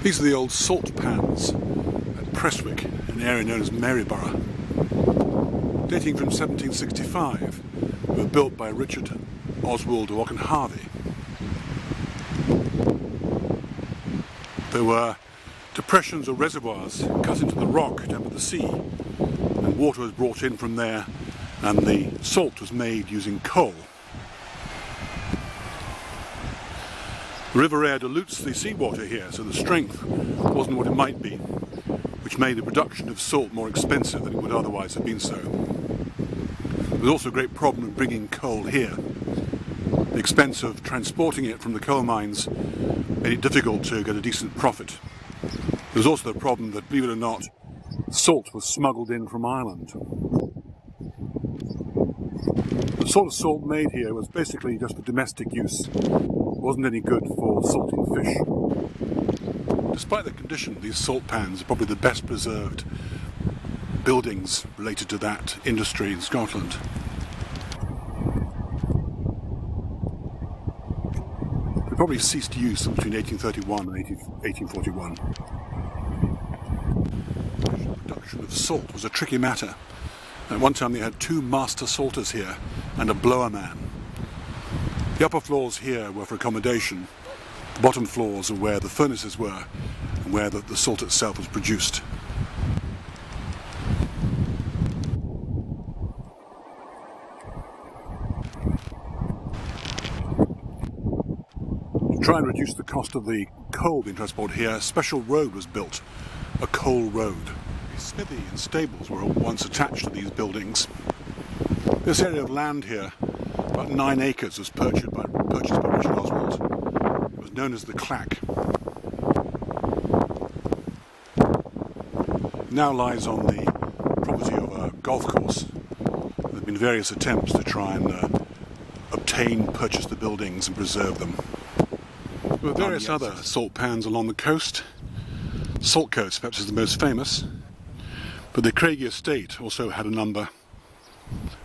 These are the old salt pans at Prestwick, an area known as Maryburgh. Dating from 1765, they were built by Richard Oswald of Auchencruive. There were depressions or reservoirs cut into the rock down by the sea, and water was brought in from there, and the salt was made using coal. The river air dilutes the seawater here, so the strength wasn't what it might be, which made the production of salt more expensive than it would otherwise have been so. There was also a great problem of bringing coal here. The expense of transporting it from the coal mines made it difficult to get a decent profit. There was also the problem that, believe it or not, salt was smuggled in from Ireland. The sort of salt made here was basically just for domestic use. It wasn't any good for salting fish. Despite the condition, these salt pans are probably the best preserved buildings related to that industry in Scotland. They probably ceased use between 1831 and 1841. The production of salt was a tricky matter. At one time they had 2 master salters here and a blower man. The upper floors here were for accommodation. The bottom floors are where the furnaces were and where the salt itself was produced. To try and reduce the cost of the coal being transported here, a special road was built, a coal road. A smithy and stables were once attached to these buildings. This area of land here, about 9 acres, was purchased by Richard Oswald. It was known as the Clack. It now lies on the property of a golf course. There have been various attempts to try and purchase the buildings and preserve them. There were various other salt pans along the coast. Saltcoats perhaps is the most famous, but the Craigie estate also had a number.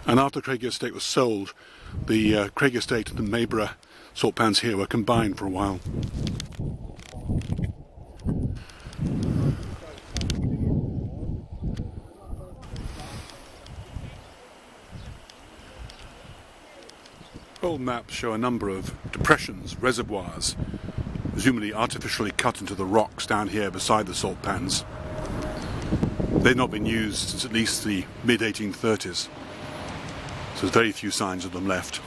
And after Craigie estate was sold, the Craigie estate and the Maryburgh Saltpans here were combined for a while. Old maps show a number of depressions, reservoirs, presumably artificially cut into the rocks down here beside the salt pans. They've not been used since at least the mid-1830s, so there's very few signs of them left.